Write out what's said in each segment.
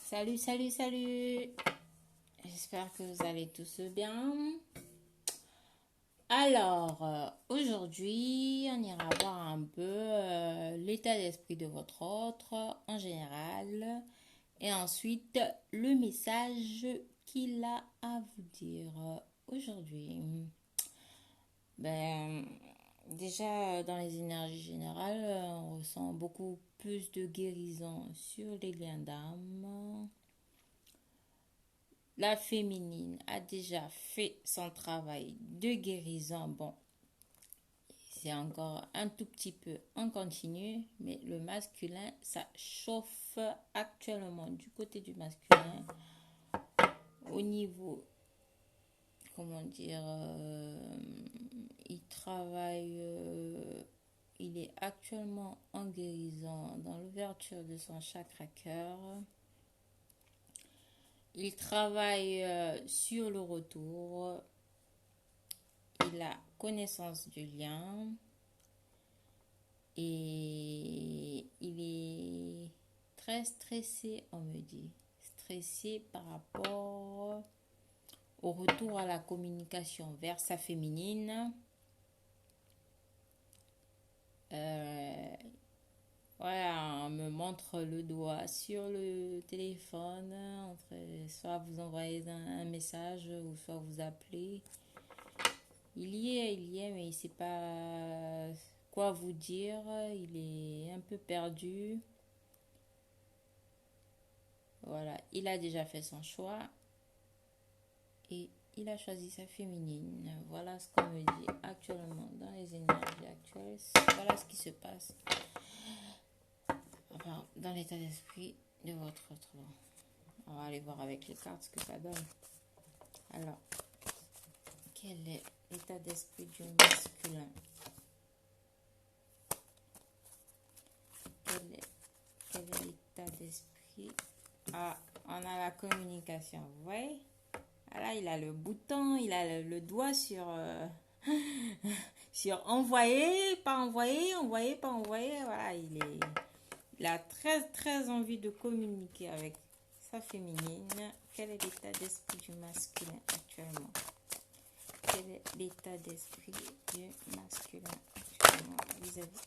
Salut, salut, salut. J'espère que vous allez tous bien. Alors, aujourd'hui, on ira voir un peu l'état d'esprit de votre autre en général. Et ensuite, le message qu'il a à vous dire aujourd'hui. Ben, déjà, dans les énergies générales, on ressent beaucoup plus de guérison sur les liens d'âme. La féminine a déjà fait son travail de guérison. Bon, c'est encore un tout petit peu en continu, mais le masculin, ça chauffe actuellement du côté du masculin au niveau, comment dire, il travaille, il est actuellement en guérison dans l'ouverture de son chakra cœur. Il travaille sur le retour. Il a connaissance du lien. Et il est très stressé, on me dit. Stressé par rapport au retour à la communication vers sa féminine. Voilà, on me montre le doigt sur le téléphone. Soit vous envoyez un message ou soit vous appelez. Il y est, mais il ne sait pas quoi vous dire. Il est un peu perdu. Voilà, il a déjà fait son choix. Et il a choisi sa féminine. Voilà ce qu'on me dit actuellement dans les énergies actuelles. Voilà ce qui se passe. Enfin, dans l'état d'esprit de votre autre. On va aller voir avec les cartes ce que ça donne. Alors, quel est l'état d'esprit du masculin? Quel est l'état d'esprit? Ah, on a la communication, vous voyez? Ah là, il a le bouton, il a le doigt sur, sur envoyer, pas envoyer, envoyer, pas envoyer. Voilà, il a très, très envie de communiquer avec sa féminine. Quel est l'état d'esprit du masculin actuellement? Quel est l'état d'esprit du masculin actuellement vis-à-vis?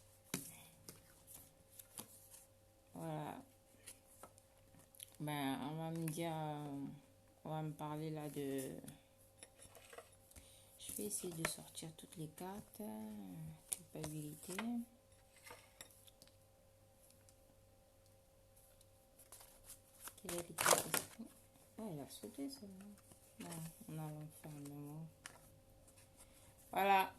Voilà. Ben, on va me dire, on va me parler là de... Je vais essayer de sortir toutes les cartes. Culpabilité. Quel est l'état d'esprit? Oh, il a sauté celle-là. Non, on a l'enfermement. Voilà.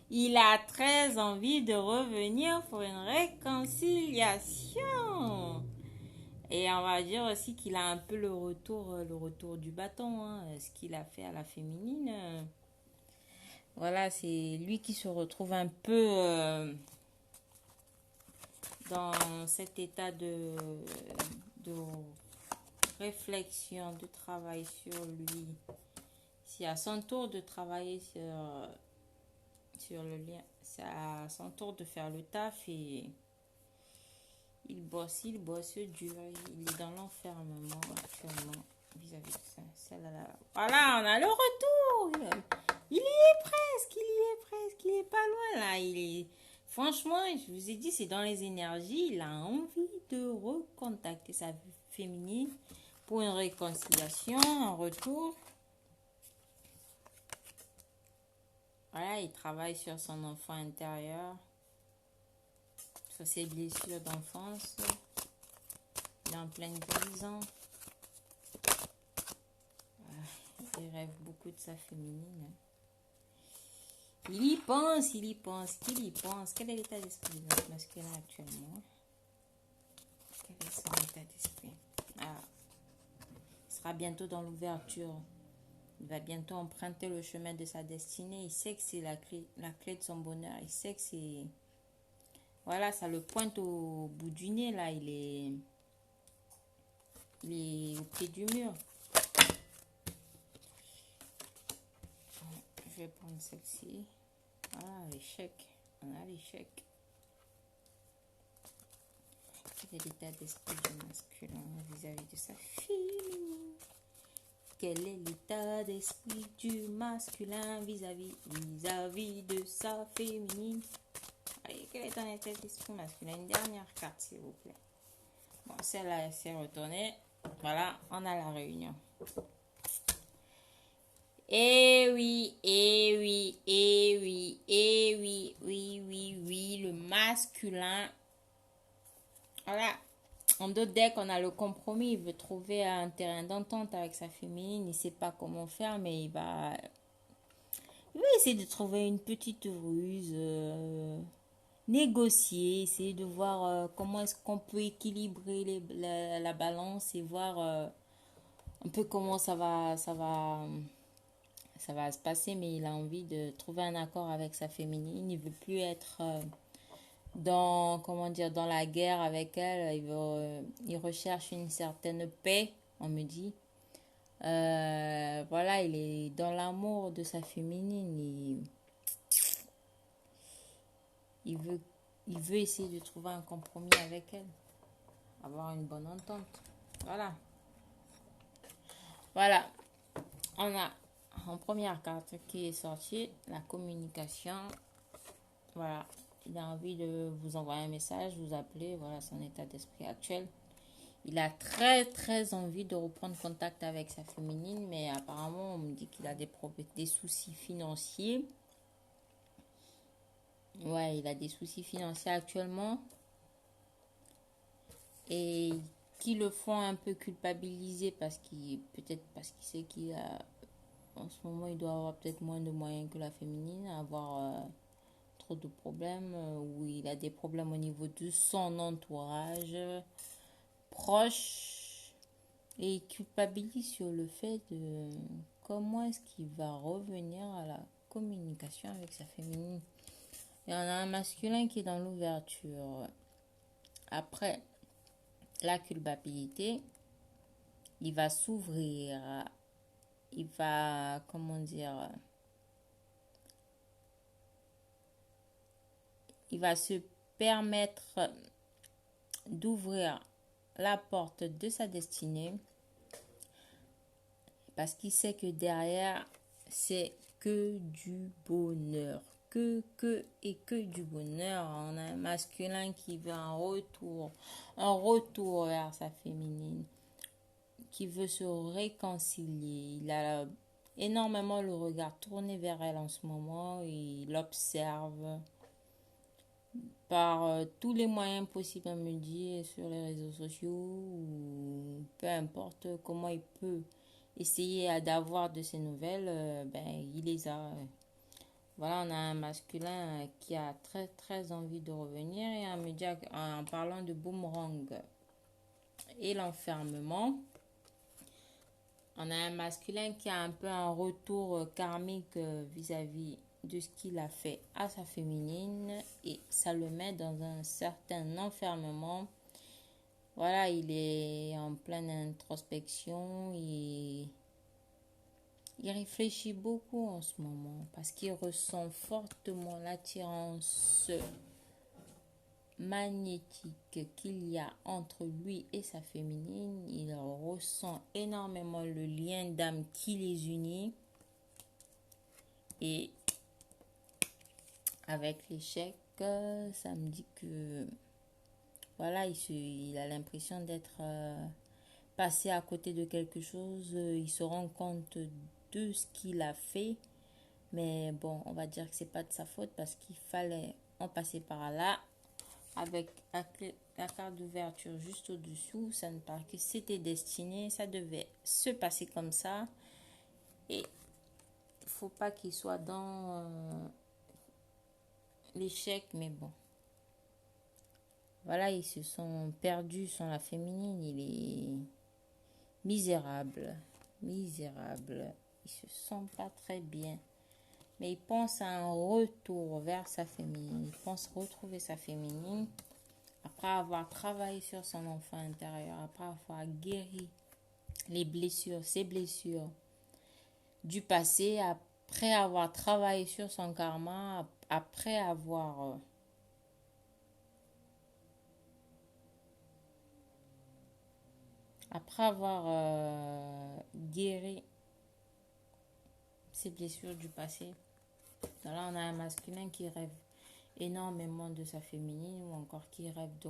Il a très envie de revenir pour une réconciliation. Et on va dire aussi qu'il a un peu le retour du bâton, hein, ce qu'il a fait à la féminine. Voilà, c'est lui qui se retrouve un peu dans cet état de réflexion, de travail sur lui. C'est à son tour de travailler sur le lien. C'est à son tour de faire le taf et il bosse dur. Il est dans l'enfermement actuellement vis-à-vis de ça. Voilà, on a le retour. Il y est presque, il est pas loin là. Franchement, je vous ai dit, c'est dans les énergies. Il a envie de recontacter sa féminine pour une réconciliation, un retour. Voilà, il travaille sur son enfant intérieur, sur ses blessures d'enfance. Il est en pleine guérison. Il rêve beaucoup de sa féminine. Il y pense. Quel est l'état d'esprit de notre masculin actuellement? Quel est son état d'esprit? Ah, il sera bientôt dans l'ouverture. Il va bientôt emprunter le chemin de sa destinée. Il sait que c'est la clé de son bonheur. Il sait que c'est... Voilà, ça le pointe au bout du nez, là. Il est au pied du mur. Je vais prendre celle-ci. Voilà, l'échec. On a l'échec. Quel est l'état d'esprit du masculin vis-à-vis de sa féminine? Quel est l'état d'esprit du masculin vis-à-vis de sa féminine? Allez, quel est ton état d'esprit masculin? Une dernière carte, s'il vous plaît. Bon, celle-là, c'est retournée. Voilà, on a la réunion. Eh oui, eh oui, eh oui, eh oui, oui, le masculin. Voilà. En d'autres decks, on a le compromis. Il veut trouver un terrain d'entente avec sa féminine. Il ne sait pas comment faire, mais il va essayer de trouver une petite ruse, négocier, essayer de voir comment est-ce qu'on peut équilibrer la balance et voir un peu comment ça va se passer. Mais il a envie de trouver un accord avec sa féminine. Il veut plus être dans la guerre avec elle. Il recherche une certaine paix, on me dit. Voilà, il est dans l'amour de sa féminine. Il veut essayer de trouver un compromis avec elle, avoir une bonne entente. Voilà, on a en première carte qui est sortie la communication. Voilà, il a envie de vous envoyer un message, vous appeler. Voilà son état d'esprit actuel. Il a très très envie de reprendre contact avec sa féminine, mais apparemment on me dit qu'il a des soucis financiers. Ouais, il a des soucis financiers actuellement et qui le font un peu culpabiliser parce qu'il sait qu'il a en ce moment il doit avoir peut-être moins de moyens que la féminine, avoir trop de problèmes ou il a des problèmes au niveau de son entourage proche et il culpabilise sur le fait de comment est-ce qu'il va revenir à la communication avec sa féminine. Et on a un masculin qui est dans l'ouverture. Après la culpabilité, il va s'ouvrir. Il va, il va se permettre d'ouvrir la porte de sa destinée parce qu'il sait que derrière, c'est que du bonheur. Que du bonheur. On a un masculin qui veut un retour vers sa féminine, qui veut se réconcilier. Il a énormément le regard tourné vers elle en ce moment. Il l'observe par tous les moyens possibles, à me dire, sur les réseaux sociaux, ou peu importe comment il peut essayer d'avoir de ses nouvelles, il les a. Voilà, on a un masculin qui a très très envie de revenir et on me dit, en parlant de boomerang et l'enfermement, on a un masculin qui a un peu un retour karmique vis-à-vis de ce qu'il a fait à sa féminine et ça le met dans un certain enfermement. Voilà, il est en pleine introspection et il réfléchit beaucoup en ce moment parce qu'il ressent fortement l'attirance magnétique qu'il y a entre lui et sa féminine. Il ressent énormément le lien d'âme qui les unit. Et avec l'échec, ça me dit que voilà, il a l'impression d'être passé à côté de quelque chose. Il se rend compte de ce qu'il a fait. Mais bon, on va dire que c'est pas de sa faute parce qu'il fallait en passer par là. Avec la carte d'ouverture juste au-dessous, ça ne parle que c'était destiné, ça devait se passer comme ça. Et il faut pas qu'il soit dans l'échec, mais bon. Voilà, ils se sont perdus sans la féminine, il est misérable. Il se sent pas très bien. Mais il pense à un retour vers sa féminine. Il pense retrouver sa féminine après avoir travaillé sur son enfant intérieur, après avoir guéri ses blessures du passé, après avoir travaillé sur son karma, après avoir Après avoir guéri ses blessures du passé, là on a un masculin qui rêve énormément de sa féminine ou encore qui rêve de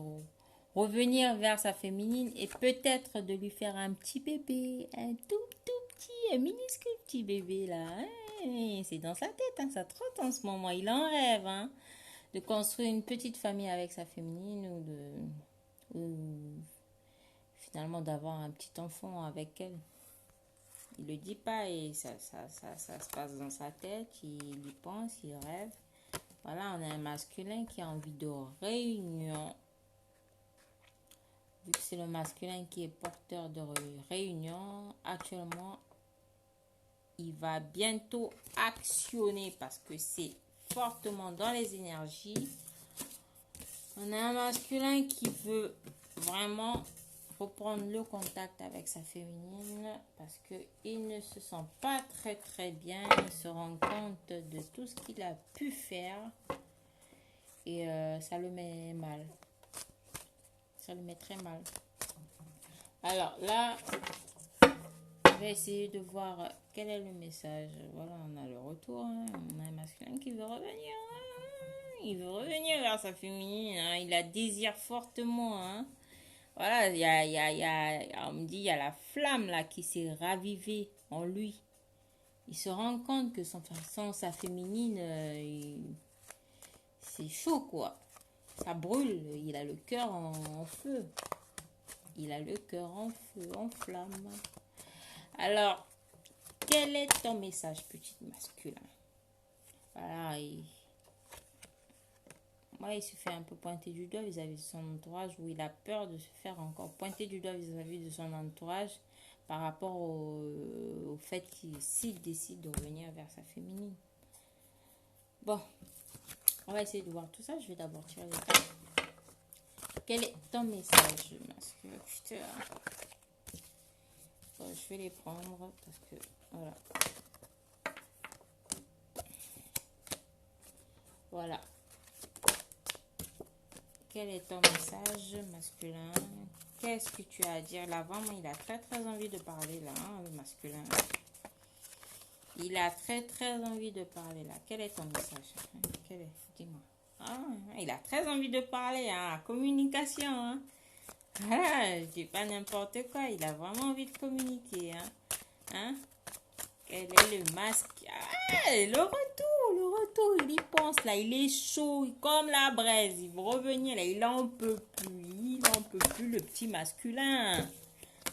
revenir vers sa féminine et peut-être de lui faire un petit bébé, un tout petit, un minuscule petit bébé là. Hein. C'est dans sa tête, hein, ça trotte en ce moment. Il en rêve hein, de construire une petite famille avec sa féminine ou finalement d'avoir un petit enfant avec elle. Il le dit pas et ça se passe dans sa tête, il y pense, il rêve. Voilà, on a un masculin qui a envie de réunion. Vu que c'est le masculin qui est porteur de réunion, actuellement, il va bientôt actionner parce que c'est fortement dans les énergies. On a un masculin qui veut vraiment reprendre le contact avec sa féminine parce qu'il ne se sent pas très bien, il se rend compte de tout ce qu'il a pu faire et ça le met mal. Ça le met très mal. Alors là, je vais essayer de voir quel est le message. Voilà, on a le retour. Hein. On a un masculin qui veut revenir. Hein. Il veut revenir vers sa féminine. Hein. Il la désire fortement. Hein. Voilà, on me dit, il y a la flamme là qui s'est ravivée en lui. Il se rend compte que sans sa féminine, c'est chaud quoi. Ça brûle. Il a le cœur en feu. Il a le cœur en feu, en flamme. Alors, quel est ton message, petit masculin? Voilà, il se fait un peu pointer du doigt vis-à-vis de son entourage, où il a peur de se faire encore pointer du doigt vis-à-vis de son entourage par rapport au fait s'il décide de revenir vers sa féminine. Bon, on va essayer de voir tout ça. Je vais d'abord tirer les cartes. Quel est ton message, masculin? Putain. Bon, je vais les prendre parce que, voilà. Voilà. Quel est ton message masculin? Qu'est-ce que tu as à dire là? Vraiment, il a très envie de parler là, hein, le masculin. Il a très envie de parler là. Quel est ton message? Quel est? Dis-moi. Ah, il a très envie de parler, hein, communication. Hein. Voilà, je dis pas n'importe quoi. Il a vraiment envie de communiquer. Hein? Quel est le masque? Ah, le retour, il y pense là, il est chaud, comme la braise, il veut revenir là, il en peut plus, le petit masculin.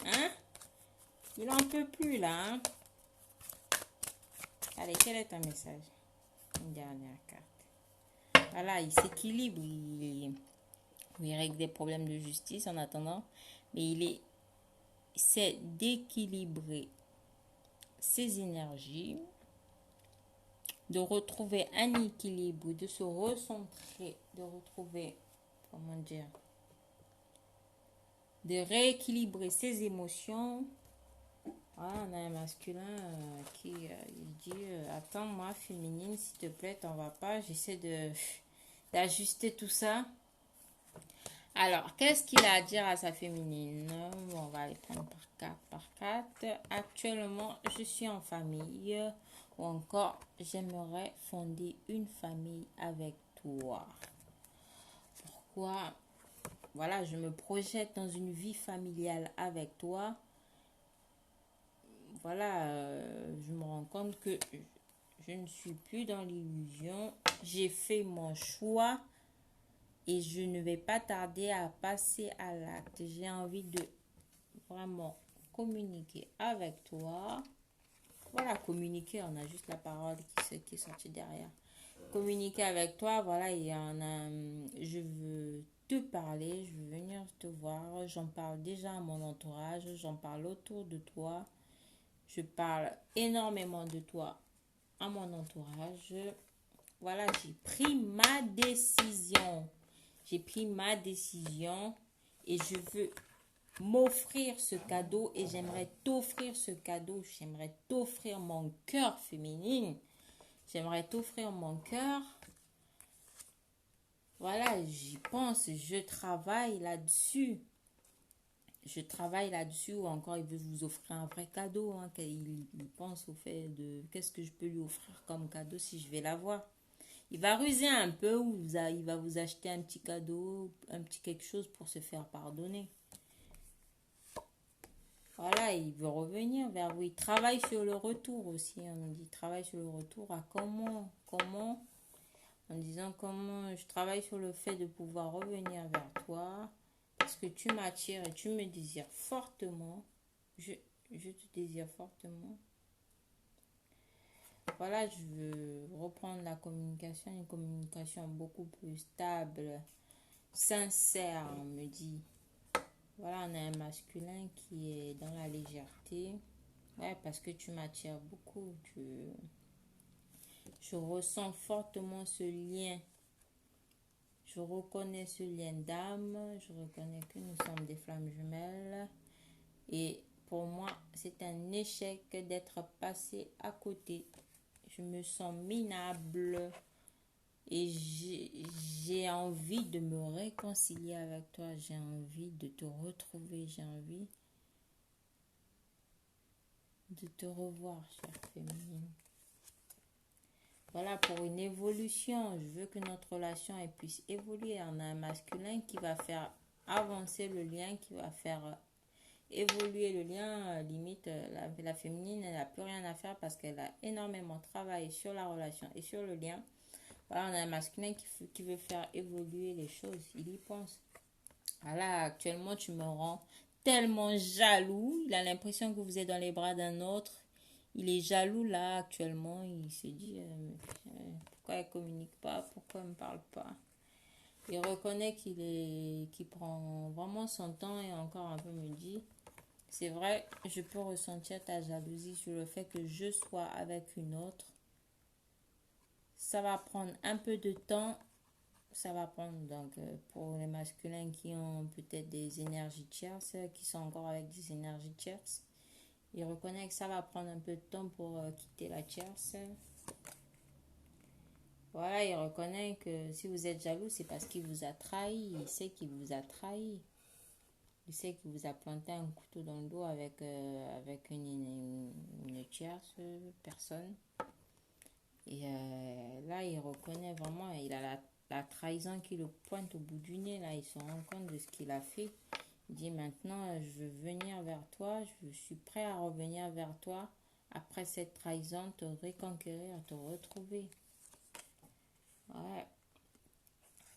Hein? Il en peut plus là. Hein? Allez, quel est ton message? Une dernière carte. Voilà, il s'équilibre, il règle des problèmes de justice en attendant, mais il sait d'équilibrer ses énergies, de retrouver un équilibre, de se recentrer, de retrouver, comment dire, de rééquilibrer ses émotions. Voilà, on a un masculin qui il dit attends-moi féminine s'il te plaît, t'en vas pas, j'essaie d'ajuster tout ça. Alors, qu'est-ce qu'il a à dire à sa féminine? On va les prendre par carte. Actuellement, je suis en famille. Ou encore, j'aimerais fonder une famille avec toi. Pourquoi? Voilà, je me projette dans une vie familiale avec toi. Voilà, je me rends compte que je ne suis plus dans l'illusion. J'ai fait mon choix. Et je ne vais pas tarder à passer à l'acte. J'ai envie de vraiment communiquer avec toi. Voilà, communiquer, on a juste la parole qui est sortie derrière. Communiquer avec toi, voilà, il y en a, je veux te parler, je veux venir te voir. J'en parle déjà à mon entourage, j'en parle autour de toi. Je parle énormément de toi à mon entourage. Voilà, j'ai pris ma décision. J'ai pris ma décision et je veux m'offrir ce cadeau et j'aimerais t'offrir ce cadeau. J'aimerais t'offrir mon cœur féminine. J'aimerais t'offrir mon cœur. Voilà, j'y pense, je travaille là-dessus. je travaille là-dessus, ou encore il veut vous offrir un vrai cadeau, hein, il pense au fait de qu'est-ce que je peux lui offrir comme cadeau si je vais la voir. Il va ruser un peu, ou il va vous acheter un petit cadeau, un petit quelque chose pour se faire pardonner. Voilà, il veut revenir vers vous. Il travaille sur le retour aussi. On nous dit travaille sur le retour à comment, en disant comment je travaille sur le fait de pouvoir revenir vers toi parce que tu m'attires et tu me désires fortement. Je, je te désire fortement. Voilà, je veux reprendre la communication, une communication beaucoup plus stable, sincère, on me dit. Voilà, on a un masculin qui est dans la légèreté. Ouais, parce que tu m'attires beaucoup. Je ressens fortement ce lien. Je reconnais ce lien d'âme. Je reconnais que nous sommes des flammes jumelles. Et pour moi, c'est un échec d'être passé à côté. Je me sens minable. Et j'ai envie de me réconcilier avec toi. J'ai envie de te retrouver. J'ai envie de te revoir, chère féminine. Voilà, pour une évolution, je veux que notre relation elle puisse évoluer. On a un masculin qui va faire avancer le lien, qui va faire évoluer le lien. Limite, la féminine, elle n'a plus rien à faire parce qu'elle a énormément travaillé sur la relation et sur le lien. Voilà, on a un masculin qui veut faire évoluer les choses. Il y pense. Voilà, actuellement, tu me rends tellement jaloux. Il a l'impression que vous êtes dans les bras d'un autre. Il est jaloux là actuellement. Il se dit pourquoi elle communique pas, pourquoi elle me parle pas. Il reconnaît qu'il prend vraiment son temps et encore un peu me dit c'est vrai, je peux ressentir ta jalousie sur le fait que je sois avec une autre. Ça va prendre un peu de temps. Ça va prendre donc pour les masculins qui ont peut-être des énergies tierces, qui sont encore avec des énergies tierces. Il reconnaît que ça va prendre un peu de temps pour quitter la tierce. Voilà, il reconnaît que si vous êtes jaloux, c'est parce qu'il vous a trahi. Il sait qu'il vous a trahi. Il sait qu'il vous a planté un couteau dans le dos avec une tierce personne. Et là, il reconnaît vraiment, il a la trahison qui le pointe au bout du nez. Là, il se rend compte de ce qu'il a fait. Il dit maintenant, je veux venir vers toi, je suis prêt à revenir vers toi après cette trahison, te reconquérir, te retrouver. Ouais.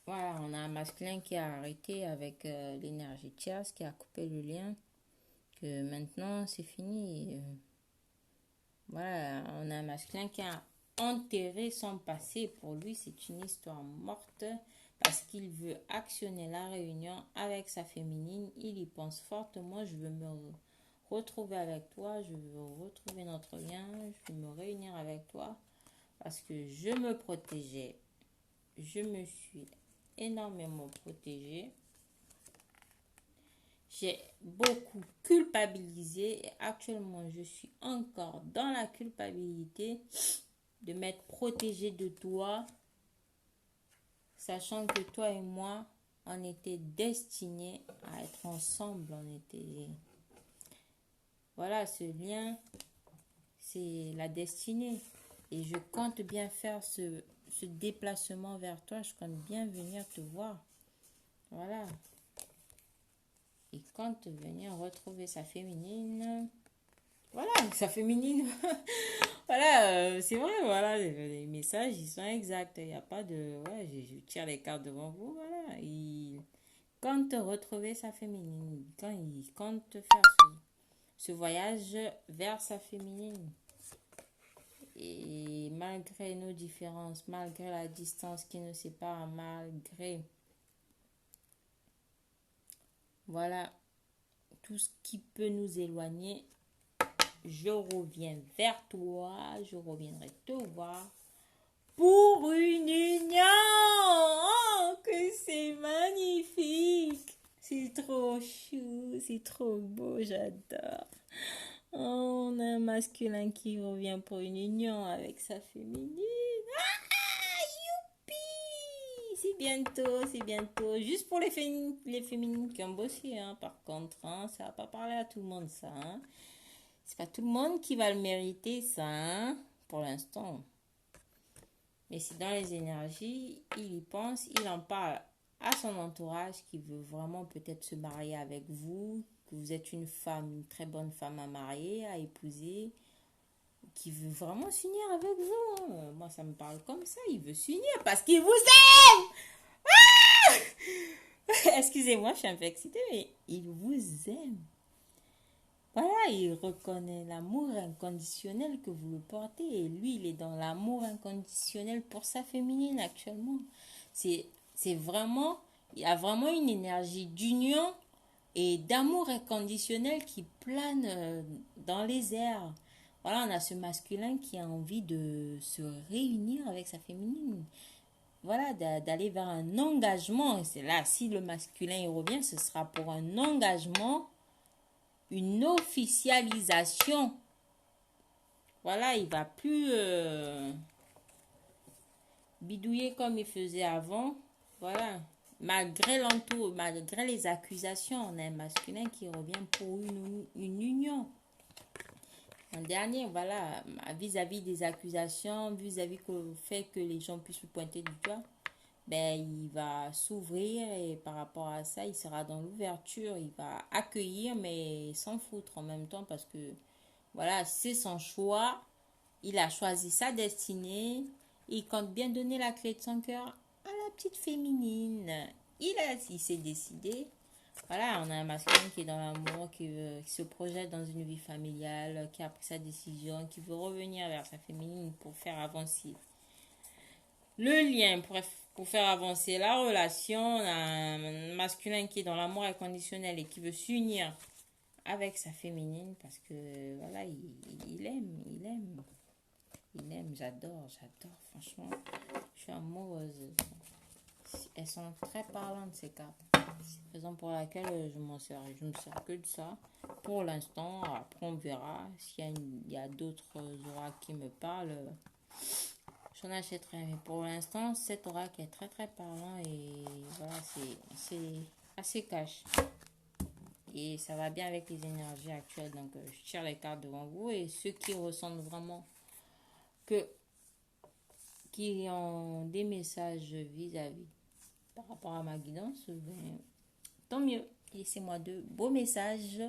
Voilà, on a un masculin qui a arrêté avec l'énergie tierce, qui a coupé le lien, que maintenant c'est fini. Voilà, on a un masculin qui a enterré son passé. Pour lui, c'est une histoire morte parce qu'il veut actionner la réunion avec sa féminine. Il y pense fortement. Je veux me retrouver avec toi. Je veux retrouver notre lien. Je veux me réunir avec toi parce que je me protégeais. Je me suis énormément protégée. J'ai beaucoup culpabilisé et actuellement je suis encore dans la culpabilité de m'être protégée de toi, sachant que toi et moi, on était destinés à être ensemble. On était... Voilà, ce lien, c'est la destinée. Et je compte bien faire ce déplacement vers toi. Je compte bien venir te voir. Voilà. Il compte venir retrouver sa féminine. Voilà, sa féminine. Voilà, c'est vrai, voilà, les messages, ils sont exacts. Il n'y a pas de... Ouais, je tire les cartes devant vous, voilà. Il compte retrouver sa féminine. Quand il compte faire ce voyage vers sa féminine. Et malgré nos différences, malgré la distance qui nous sépare, malgré... Voilà, tout ce qui peut nous éloigner, je reviens vers toi, je reviendrai te voir pour une union. Oh, que c'est magnifique. C'est trop chou, c'est trop beau, j'adore. Oh, on a un masculin qui revient pour une union avec sa féminine. Ah, youpi! c'est bientôt, c'est bientôt. Juste pour les féminines qui ont bossé, hein, par contre, hein, ça va pas parler à tout le monde, ça. Hein. C'est pas tout le monde qui va le mériter, ça, hein, pour l'instant. Mais c'est dans les énergies, il y pense, il en parle à son entourage qui veut vraiment peut-être se marier avec vous, que vous êtes une femme, une très bonne femme à marier, à épouser, qui veut vraiment s'unir avec vous. Hein. Moi, ça me parle comme ça, il veut s'unir parce qu'il vous aime. Excusez-moi, je suis un peu excitée, mais il vous aime. Voilà, il reconnaît l'amour inconditionnel que vous le portez et lui, il est dans l'amour inconditionnel pour sa féminine actuellement. C'est vraiment, il y a vraiment une énergie d'union et d'amour inconditionnel qui plane dans les airs. Voilà, on a ce masculin qui a envie de se réunir avec sa féminine. Voilà, d'aller vers un engagement. Et c'est là, si le masculin il revient, ce sera pour un engagement, une officialisation. Voilà, il va plus bidouiller comme il faisait avant. Voilà, malgré l'entour, malgré les accusations, on a un masculin qui revient pour une union. En dernier, voilà, vis-à-vis des accusations, vis-à-vis du fait que les gens puissent le pointer du doigt, ben, il va s'ouvrir et par rapport à ça, il sera dans l'ouverture, il va accueillir mais sans foutre en même temps parce que voilà, c'est son choix, il a choisi sa destinée, il compte bien donner la clé de son cœur à la petite féminine. Il s'est décidé. Voilà, on a un masculin qui est dans l'amour, qui se projette dans une vie familiale, qui a pris sa décision, qui veut revenir vers sa féminine pour faire avancer le lien, pour faire avancer la relation. On a un masculin qui est dans l'amour inconditionnel et qui veut s'unir avec sa féminine parce que voilà, il aime, j'adore, franchement, je suis amoureuse. Elles sont très parlantes ces cartes. C'est la raison pour laquelle je me sers que de ça. Pour l'instant, après on verra s'il y a d'autres oracles qui me parlent. J'en achèterai. Mais pour l'instant, cet oracle est très très parlant et voilà, c'est assez cash. Et ça va bien avec les énergies actuelles. Donc je tire les cartes devant vous et ceux qui ressentent vraiment qui ont des messages vis-à-vis par rapport à ma guidance, ben, tant mieux. Laissez-moi de beaux messages,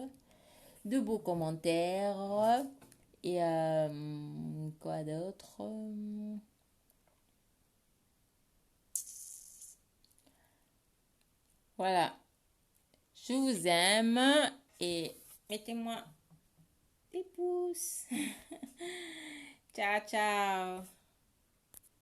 de beaux commentaires. Et quoi d'autre? Voilà. Je vous aime et mettez-moi des pouces. Ciao, ciao.